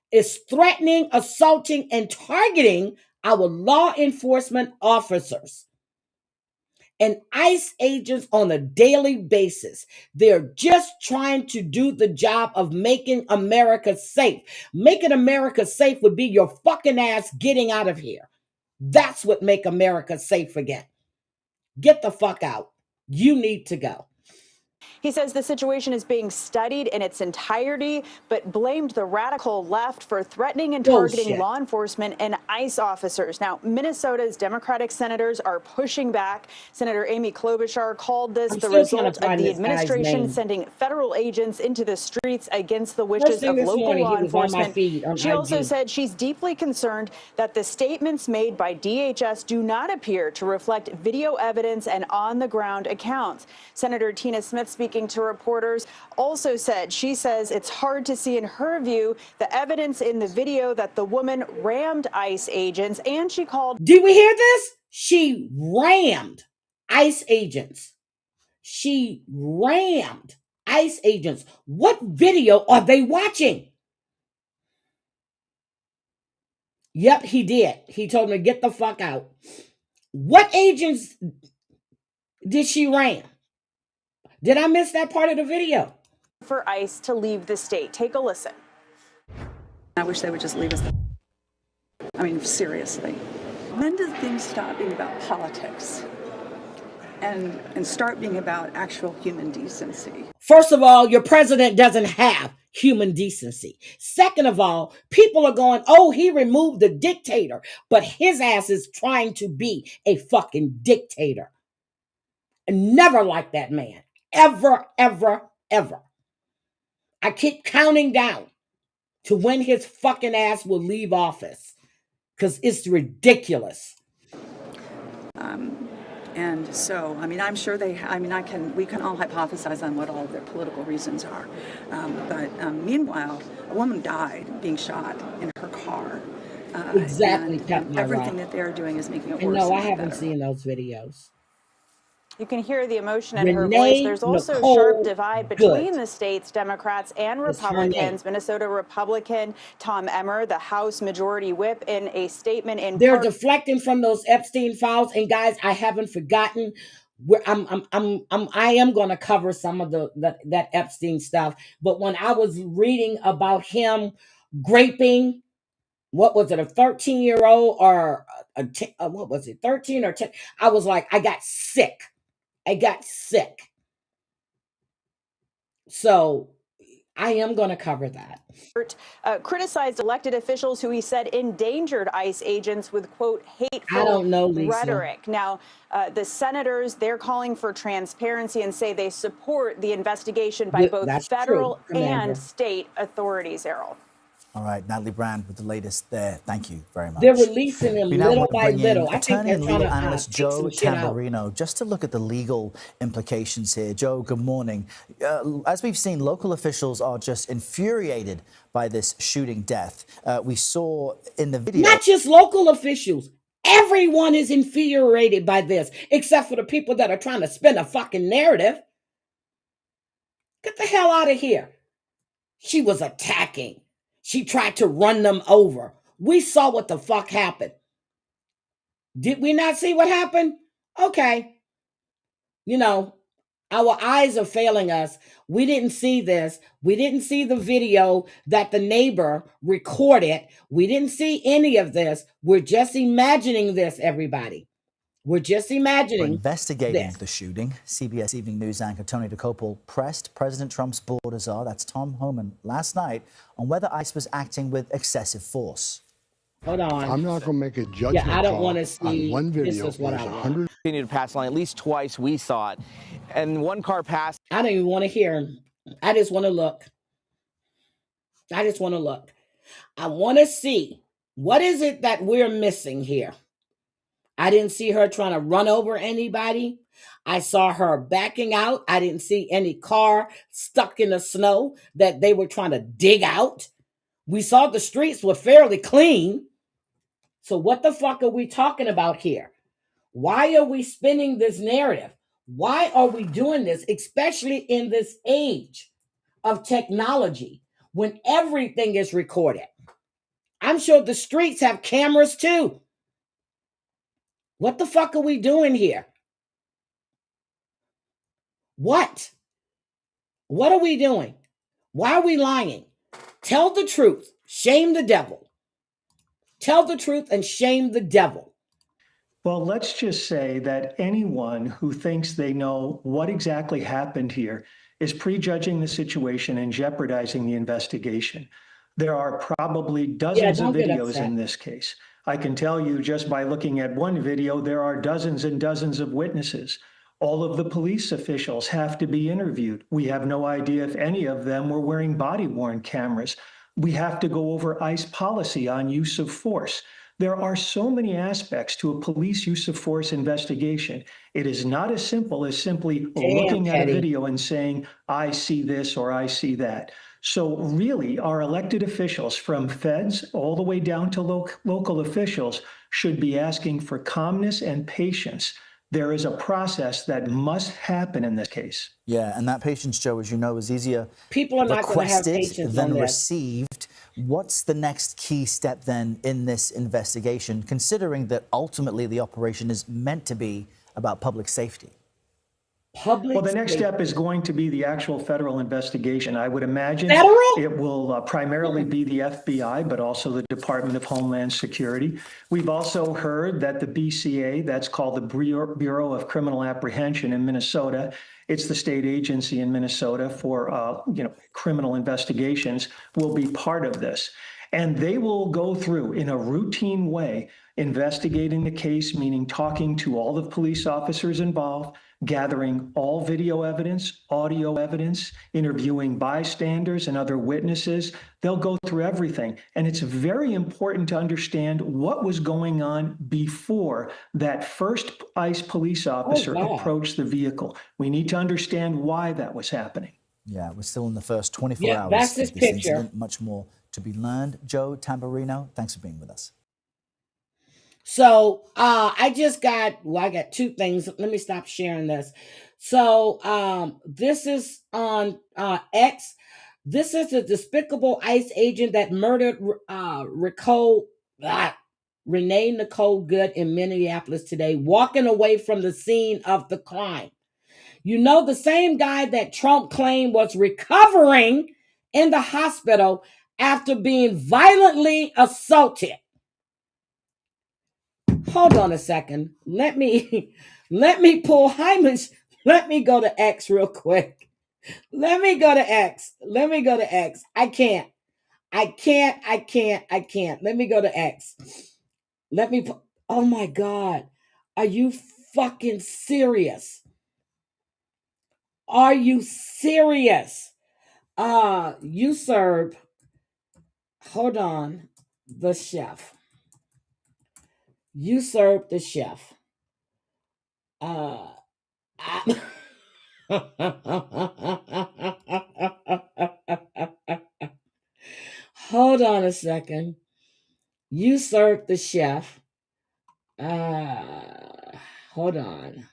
is threatening, assaulting, and targeting our law enforcement officers and ICE agents on a daily basis. They're just trying to do the job of making America safe. Making America safe would be your fucking ass getting out of here. That's what make America safe again. Get the fuck out. You need to go. He says the situation is being studied in its entirety, but blamed the radical left for threatening and targeting law enforcement and ICE officers. Now, Minnesota's Democratic senators are pushing back. Senator Amy Klobuchar called this the result of the administration sending federal agents into the streets against the wishes of local law enforcement. She also said she's deeply concerned that the statements made by DHS do not appear to reflect video evidence and on-the-ground accounts. Senator Tina Smith, speaking to reporters, also said she says it's hard to see in her view the evidence in the video that the woman rammed ICE agents, and she called... Did we hear this? She rammed ICE agents. She rammed ICE agents. What video are they watching? Yep, he did. He told me to get the fuck out. What agents did she ram? Did I miss that part of the video? For ICE to leave the state. Take a listen. I wish they would just leave us. I mean, seriously. When do things stop being about politics and start being about actual human decency? First of all, your president doesn't have human decency. Second of all, people are going, oh, he removed the dictator, but his ass is trying to be a fucking dictator. Never like that man. Ever, ever, ever. I keep counting down to when his fucking ass will leave office because it's ridiculous. And so, I mean, I'm sure we can all hypothesize on what all their political reasons are. But meanwhile, a woman died being shot in her car. Exactly, and everything that they are doing is making it worse. No, I not haven't better. seen those videos. You can hear the emotion in her Renee voice. There's also a Nicole sharp divide between Good the state's Democrats and is her name. Republicans. Minnesota Republican Tom Emmer, the House Majority Whip, in a statement in They're deflecting from those Epstein files. And guys, I haven't forgotten. I am going to cover some of that Epstein stuff. But when I was reading about him raping, what was it, a 13-year-old or what was it, 13 or 10? I was like, I got sick. So I am going to cover that. Criticized elected officials who he said endangered ICE agents with, quote, hateful I don't know, Lisa. rhetoric. Now, the senators, they're calling for transparency and say they support the investigation by both That's federal true, Commander. and state authorities, Errol. All right, Natalie Brand with the latest there. Thank you very much. They're releasing them We now little want to by bring in little. I think attorney they're and trying legal to analyst take Joe some shit out. Tamburino, just to look at the legal implications here. Joe, good morning. As we've seen, local officials are just infuriated by this shooting death. We saw in the video. Not just local officials. Everyone is infuriated by this, except for the people that are trying to spin a fucking narrative. Get the hell out of here. She was attacking. She tried to run them over. We saw what the fuck happened. Did we not see what happened? Okay. You know, our eyes are failing us. We didn't see this. We didn't see the video that the neighbor recorded. We didn't see any of this. We're just imagining this, everybody. We're just imagining. We're investigating this. the shooting. CBS Evening News anchor Tony Dokoupil pressed President Trump's border czar, that's Tom Homan, last night on whether ICE was acting with excessive force. Hold on. I'm not going to make a judgment I don't call want to see on one video. This is what I want. Continue to pass the line. At least twice we saw it. And one car passed. I don't even want to hear him. I just want to look. I want to see, what is it that we're missing here? I didn't see her trying to run over anybody. I saw her backing out. I didn't see any car stuck in the snow that they were trying to dig out. We saw the streets were fairly clean. So what the fuck are we talking about here? Why are we spinning this narrative? Why are we doing this, especially in this age of technology when everything is recorded? I'm sure the streets have cameras too. What the fuck are we doing here? What? What are we doing? Why are we lying? Tell the truth. Shame the devil. Tell the truth and shame the devil. Well, let's just say that anyone who thinks they know what exactly happened here is prejudging the situation and jeopardizing the investigation. There are probably dozens of videos in this case. I can tell you just by looking at one video, there are dozens and dozens of witnesses. All of the police officials have to be interviewed. We have no idea if any of them were wearing body-worn cameras. We have to go over ICE policy on use of force. There are so many aspects to a police use of force investigation. It is not as simple as simply looking at a video and saying, I see this or I see that. So really, our elected officials, from feds all the way down to local officials, should be asking for calmness and patience. There is a process that must happen in this case. Yeah, and that patience, Joe, as you know, is easier People are not going to have patience than on this. received. What's the next key step then in this investigation, considering that ultimately the operation is meant to be about public safety? Well, the next step is going to be the actual federal investigation. I would imagine it will primarily be the FBI, but also the Department of Homeland Security. We've also heard that the BCA, that's called the Bureau of Criminal Apprehension in Minnesota, it's the state agency in Minnesota for criminal investigations, will be part of this. And they will go through in a routine way, investigating the case, meaning talking to all the police officers involved, gathering all video evidence, audio evidence, interviewing bystanders and other witnesses. They'll go through everything. And it's very important to understand what was going on before that first ICE police officer approached the vehicle. We need to understand why that was happening. Yeah, we're still in the first 24 hours that's this of this picture. incident. Much more to be learned. Joe Tamburino, thanks for being with us. So I just got, well, I got two things. Let me stop sharing this. So this is on X. This is a despicable ICE agent that murdered Renee Nicole Good in Minneapolis today, walking away from the scene of the crime. You know, the same guy that Trump claimed was recovering in the hospital after being violently assaulted. Hold on a second. Let me pull Hyman's. Let me go to X real quick. Let me go to X. I can't. Let me go to X. Oh my God. Are you fucking serious? Are you serious? Usurp. Hold on. The chef. Usurp the chef. Hold on a second. Usurp the chef. Hold on.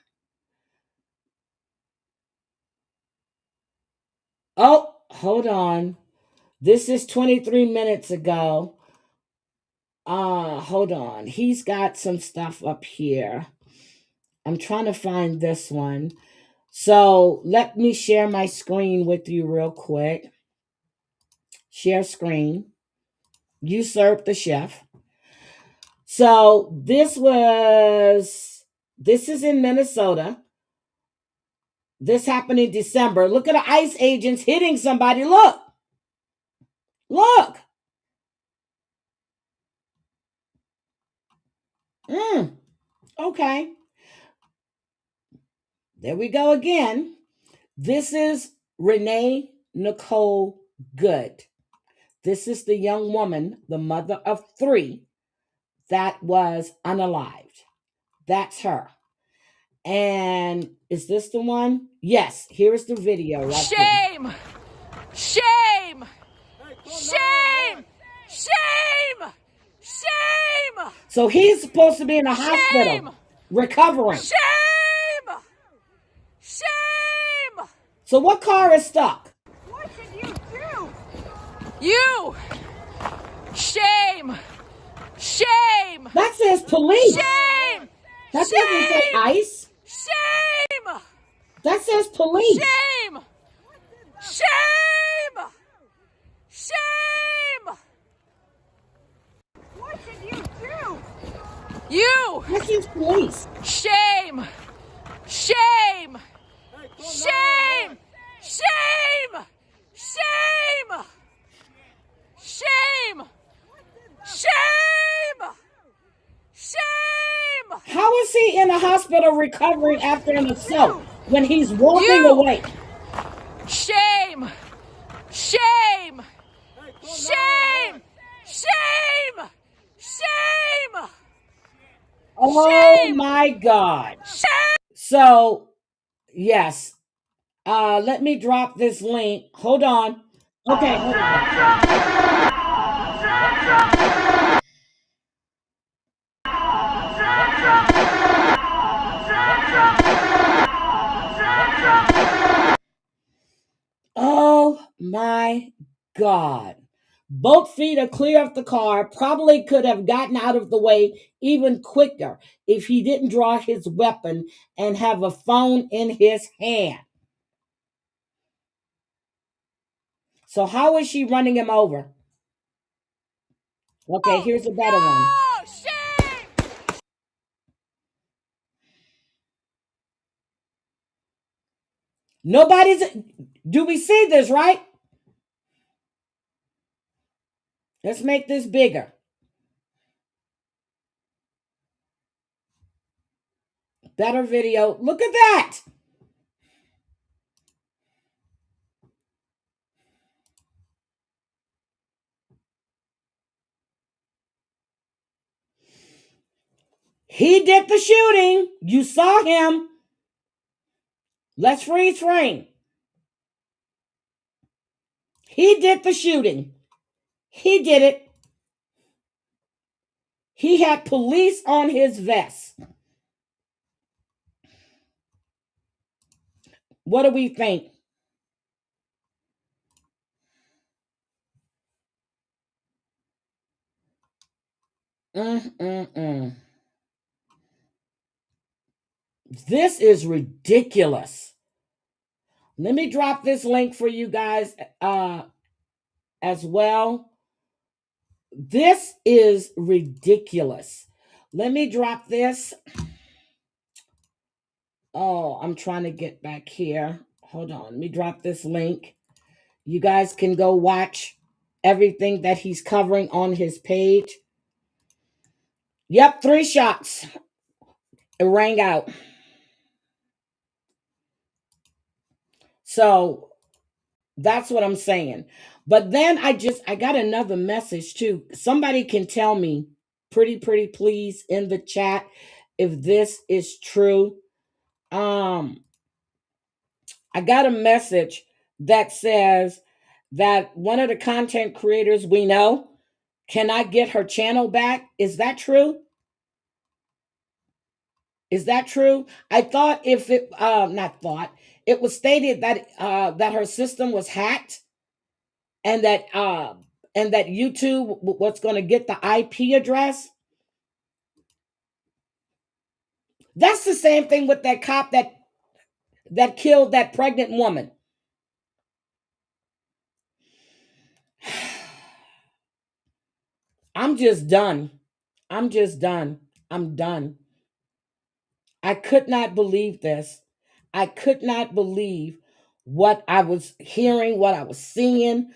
Oh, hold on. This is 23 minutes ago. Hold on. He's got some stuff up here. I'm trying to find this one. So let me share my screen with you real quick. Share screen. Usurp the chef. So this is in Minnesota. This happened in December. Look at the ICE agents hitting somebody. Look. Okay. There we go again. This is Renee Nicole Good. This is the young woman, the mother of 3, that was unalived. That's her. And is this the one? Yes, here's the video. Right Shame! Here. Shame! Shame! Shame! Shame! So he's supposed to be in a hospital recovering. Shame! Shame! So what car is stuck? What did you do? You! Shame! Shame! That says police. Shame! That doesn't say ICE. Shame! That says police. Shame! Shame! Shame! What did you do? You! This is police. Shame! Shame! Shame! Shame! Shame! Shame! Shame! Shame! How is he in a hospital recovering after an assault when he's walking away? Shame! Shame! Shame! Shame! Shame! Oh my God. So, yes. Let me drop this link. Hold on. Okay, hold on. Oh my God. Both feet are clear of the car. Probably could have gotten out of the way even quicker if he didn't draw his weapon and have a phone in his hand. So how is she running him over? Okay, here's a better one. Nobody's... Do we see this, right? Let's make this bigger. Better video. Look at that. He did the shooting. You saw him. Let's freeze frame. He did the shooting. He did it. He had police on his vest. What do we think? This is ridiculous. Let me drop this link for you guys as well. This is ridiculous. Let me drop this. Oh, I'm trying to get back here. Hold on. Let me drop this link. You guys can go watch everything that he's covering on his page. Yep, 3 shots. It rang out. So that's what I'm saying. But then I got another message too. Somebody can tell me pretty please in the chat if this is true. I got a message that says that one of the content creators we know cannot get her channel back. Is that true? Is that true? I thought if it it was stated that that her system was hacked and that YouTube was going to get the IP address. That's the same thing with that cop that killed that pregnant woman. I'm just done. I'm done. I could not believe this. I could not believe what I was hearing, what I was seeing.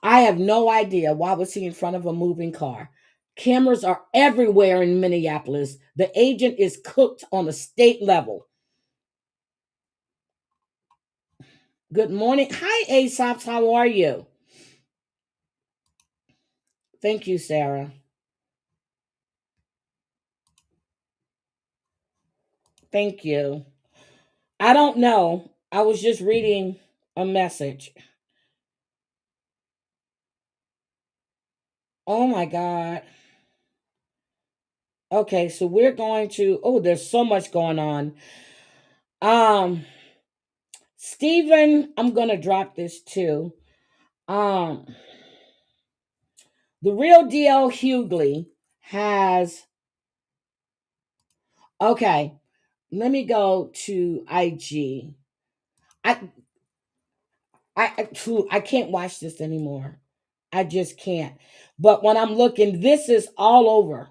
I have no idea why was he in front of a moving car. Cameras are everywhere in Minneapolis. The agent is cooked on the state level. Good morning. Hi, Aesop's. How are you? Thank you, Sarah. Thank you. I don't know. I was just reading a message. Oh my God. Okay, so we're going to, oh, there's so much going on. Stephen, I'm going to drop this too. The Real Deal Hughley has, okay, let me go to IG. I can't watch this anymore. I just can't. But when I'm looking, this is all over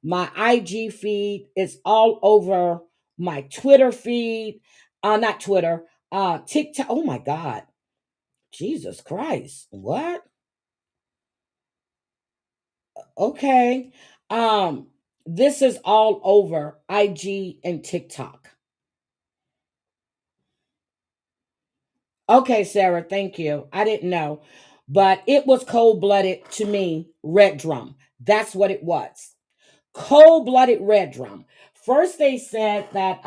my IG feed. It's all over my Twitter feed. Not Twitter. TikTok. Oh my God. Jesus Christ. What? Okay. This is all over IG and TikTok. Okay, Sarah, thank you. I didn't know. But it was cold-blooded to me, Red Drum. That's what it was. Cold-blooded Red Drum. First they said that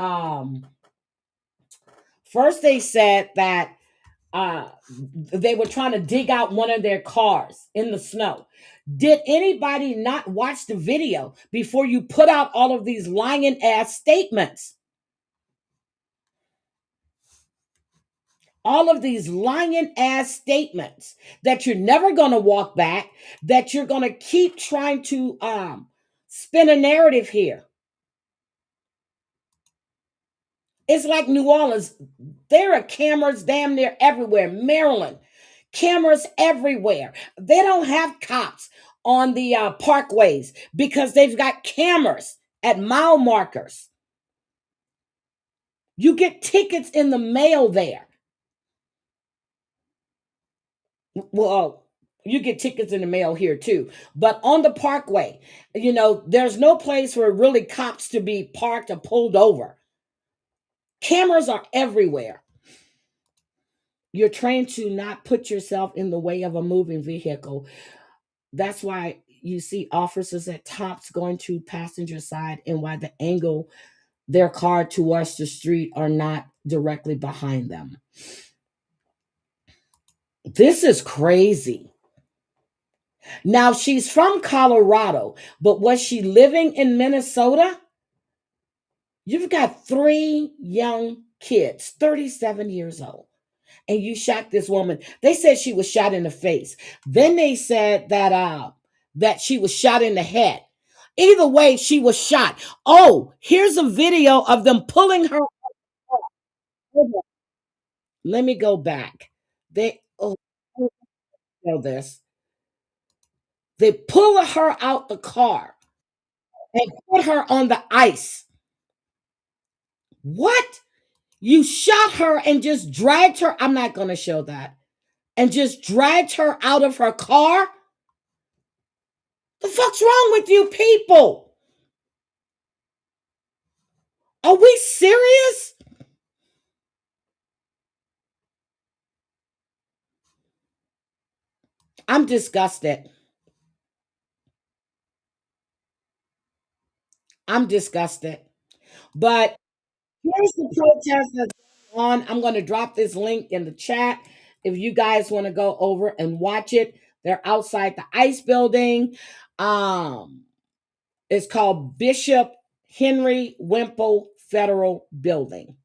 they were trying to dig out one of their cars in the snow. Did anybody not watch the video before you put out all of these lying ass statements? All of these lying ass statements that you're never going to walk back, that you're going to keep trying to spin a narrative here. It's like New Orleans. There are cameras damn near everywhere. Maryland, cameras everywhere. They don't have cops on the parkways because they've got cameras at mile markers. You get tickets in the mail there. Well, you get tickets in the mail here too. But on the parkway, there's no place for really cops to be parked or pulled over. Cameras are everywhere. You're trained to not put yourself in the way of a moving vehicle. That's why you see officers at tops going to passenger side and why the angle their car towards the street are not directly behind them. This is crazy. Now, she's from Colorado, but was she living in Minnesota? You've got 3 young kids, 37 years old, and you shot this woman. They said she was shot in the face. Then they said that she was shot in the head. Either way, she was shot. Oh, here's a video of them pulling her. Let me go back. They know this. They pull her out the car and put her on the ice. What? You shot her and just dragged her. I'm not going to show that. And just dragged her out of her car? The fuck's wrong with you people? Are we serious? I'm disgusted. I'm disgusted. But here's the protest that's going on. I'm going to drop this link in the chat if you guys want to go over and watch it. They're outside the ICE building. It's called Bishop Henry Wimple Federal Building.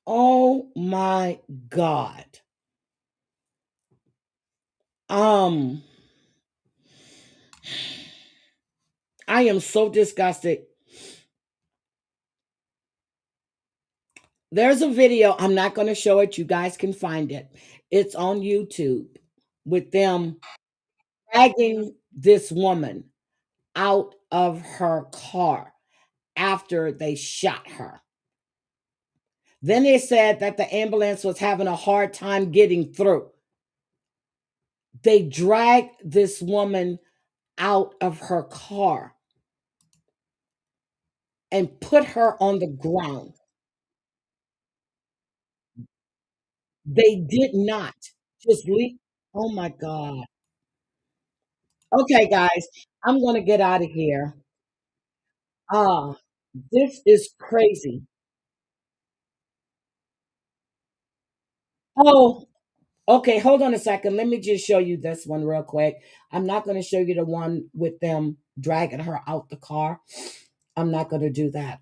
Oh my God. I am so disgusted. There's a video. I'm not going to show it. You guys can find it. It's on YouTube with them dragging this woman out of her car after they shot her. Then they said that the ambulance was having a hard time getting through. They dragged this woman out of her car and put her on the ground. They did not just leave. Oh my God. Okay, guys, I'm going to get out of here. This is crazy. Oh, okay, hold on a second. Let me just show you this one real quick. I'm not going to show you the one with them dragging her out the car. I'm not going to do that.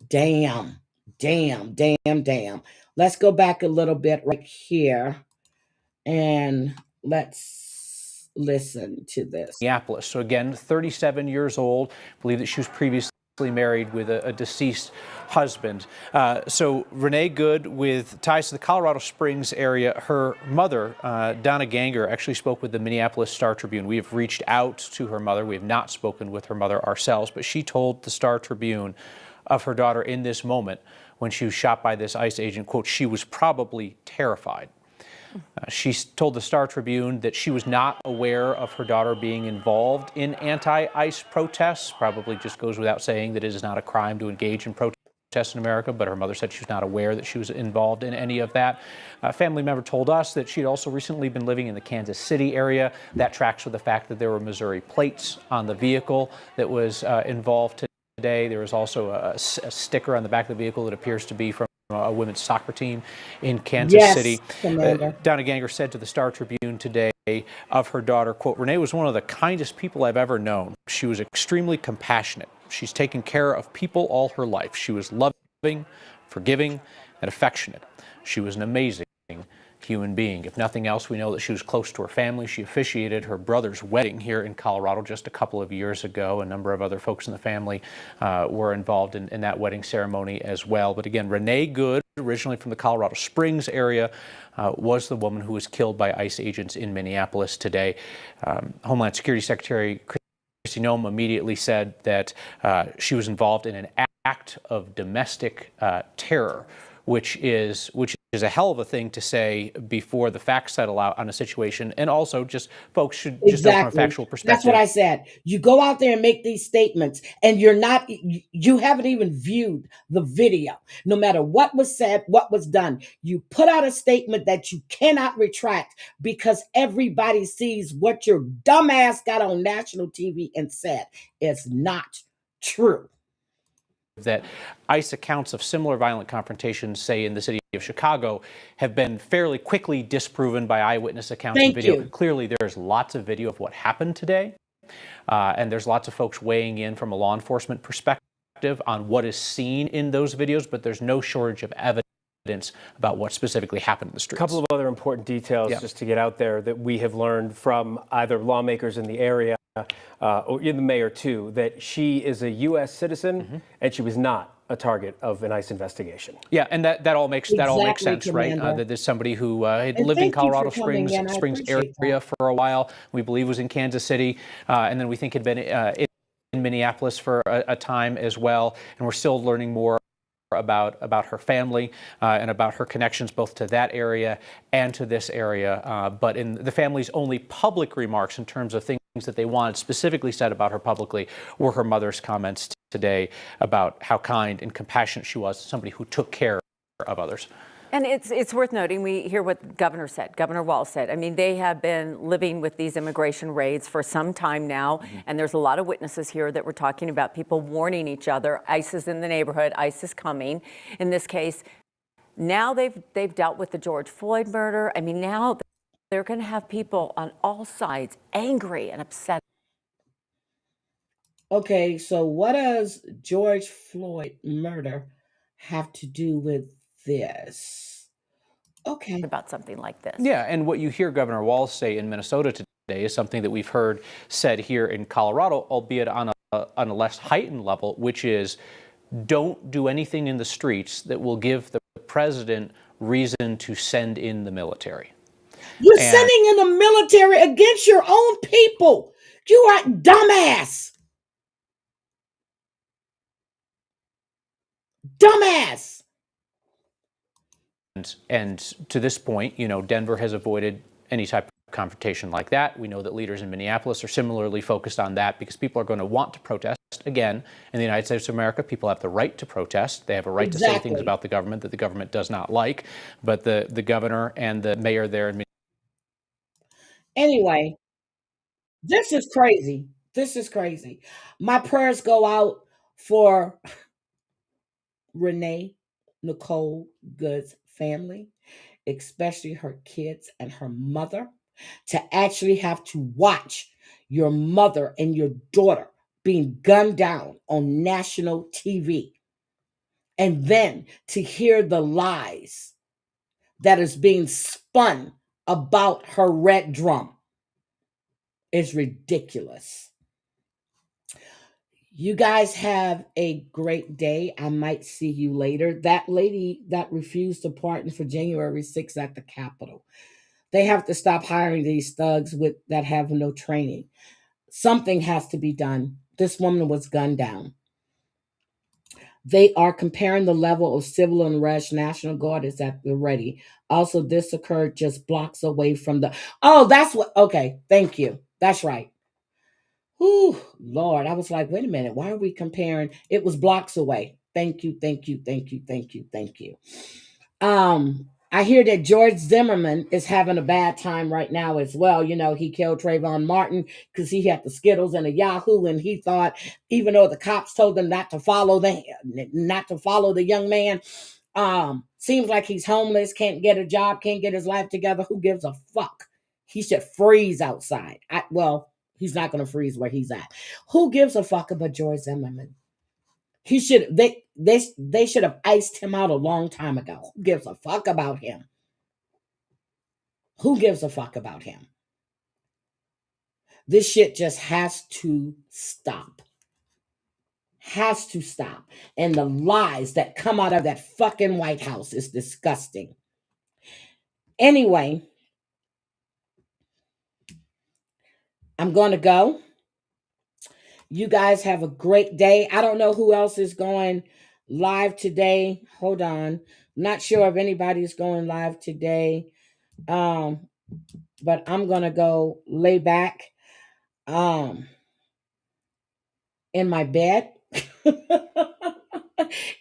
Damn. Let's go back a little bit right here and let's listen to this. Minneapolis. So again, 37 years old. I believe that she was previously married with a deceased husband. So Renee Good, with ties to the Colorado Springs area, her mother, Donna Ganger, actually spoke with the Minneapolis Star-Tribune. We have reached out to her mother. We have not spoken with her mother ourselves, but she told the Star-Tribune of her daughter in this moment when she was shot by this ICE agent, quote, she was probably terrified. She told the Star-Tribune that she was not aware of her daughter being involved in anti-ICE protests. Probably just goes without saying that it is not a crime to engage in protests in America, but her mother said she was not aware that she was involved in any of that. A family member told us that she'd also recently been living in the Kansas City area. That tracks with the fact that there were Missouri plates on the vehicle that was involved today. There was also a sticker on the back of the vehicle that appears to be from a women's soccer team in Kansas City. Donna Ganger said to the Star-Tribune today of her daughter, quote, Renee was one of the kindest people I've ever known. She was extremely compassionate. She's taken care of people all her life. She was loving, forgiving, and affectionate. She was an amazing human being. If nothing else, we know that she was close to her family. She officiated her brother's wedding here in Colorado just a couple of years ago. A number of other folks in the family were involved in that wedding ceremony as well. But again, Renee Good, originally from the Colorado Springs area, was the woman who was killed by ICE agents in Minneapolis today. Homeland Security Secretary Kristi Noem immediately said that she was involved in an act of domestic terror, which is a hell of a thing to say before the facts settle out on a situation. And also just folks should just know from a factual perspective. That's what I said. You go out there and make these statements and you haven't even viewed the video. No matter what was said, what was done, you put out a statement that you cannot retract because everybody sees what your dumbass got on national TV and said is not true. that ICE accounts of similar violent confrontations, say in the city of Chicago, have been fairly quickly disproven by eyewitness accounts and video. Clearly, there's lots of video of what happened today, and there's lots of folks weighing in from a law enforcement perspective on what is seen in those videos, but there's no shortage of evidence about what specifically happened in the streets. A couple of other important details just to get out there that we have learned from either lawmakers in the area or the mayor too, that she is a U.S. citizen and she was not a target of an ICE investigation. Yeah, and that all makes sense, right? That there's somebody who had lived in Colorado Springs area for a while. We believe was in Kansas City, and then we think had been in Minneapolis for a time as well. And we're still learning more about her family and about her connections both to that area and to this area. But in the family's only public remarks in terms of things that they wanted specifically said about her publicly were her mother's comments today about how kind and compassionate she was, somebody who took care of others. And it's worth noting, we hear what Governor Walz said. I mean, they have been living with these immigration raids for some time now, and there's a lot of witnesses here that we're talking about people warning each other, ICE is in the neighborhood, ICE is coming. In this case, now they've dealt with the George Floyd murder. I mean, now they're going to have people on all sides angry and upset. Okay, so what does George Floyd murder have to do with this? Okay. About something like this. Yeah, and what you hear Governor Walz say in Minnesota today is something that we've heard said here in Colorado, albeit on a less heightened level, which is don't do anything in the streets that will give the president reason to send in the military. You're sending in the military against your own people. You are dumbass. Dumbass. And to this point, you know, Denver has avoided any type of confrontation like that. We know that leaders in Minneapolis are similarly focused on that because people are going to want to protest. Again, in the United States of America, people have the right to protest. They have a right to say things about the government that the government does not like. But the governor and the mayor there in Anyway, this is crazy. This is crazy. My prayers go out for Renee Nicole Good's family, especially her kids and her mother, to actually have to watch your mother and your daughter being gunned down on national TV. And then to hear the lies that is being spun about her red drum is ridiculous. You guys have a great day. I might see you later. That lady that refused to pardon for January 6th at the Capitol. They have to stop hiring these thugs that have no training. Something has to be done. This woman was gunned down. They are comparing the level of civil unrest. National Guard is at the ready. Also, this occurred just blocks away from the... Oh, that's what... Okay, thank you. That's right. Whew, Lord, I was like, wait a minute. Why are we comparing? It was blocks away. Thank you, thank you, thank you, thank you, thank you. I hear that George Zimmerman is having a bad time right now as well. You know, he killed Trayvon Martin because he had the Skittles and a Yahoo, and he thought, even though the cops told him not to follow the young man, seems like he's homeless, can't get a job, can't get his life together. Who gives a fuck? He should freeze outside. He's not going to freeze where he's at. Who gives a fuck about George Zimmerman? He should. They should have iced him out a long time ago. Who gives a fuck about him? Who gives a fuck about him? This shit just has to stop. Has to stop. And the lies that come out of that fucking White House is disgusting. Anyway, I'm going to go. You guys have a great day. I don't know who else is going live today. Hold on. Not sure if anybody's going live today. But I'm going to go lay back in my bed.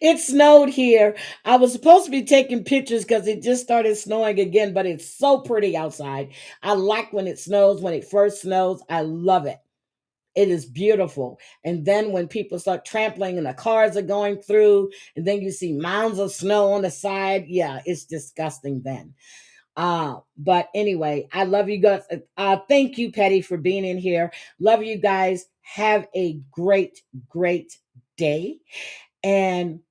It snowed here. I was supposed to be taking pictures because it just started snowing again, but it's so pretty outside. I like when it snows, when it first snows. I love it. It is beautiful. And then when people start trampling and the cars are going through, and then you see mounds of snow on the side, yeah, it's disgusting then. But anyway, I love you guys. Thank you, Petty, for being in here. Love you guys. Have a great, great day. And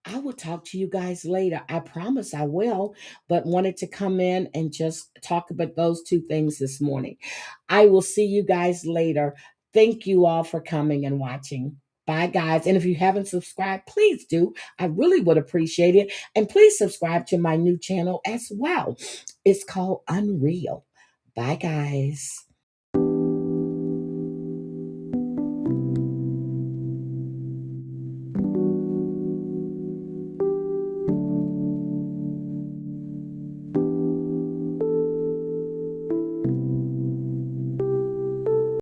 I will talk to you guys later. I promise I will, but wanted to come in and just talk about those two things this morning. I will see you guys later. Thank you all for coming and watching. Bye, guys. And if you haven't subscribed, please do. I really would appreciate it. And please subscribe to my new channel as well. It's called Unreal. Bye, guys.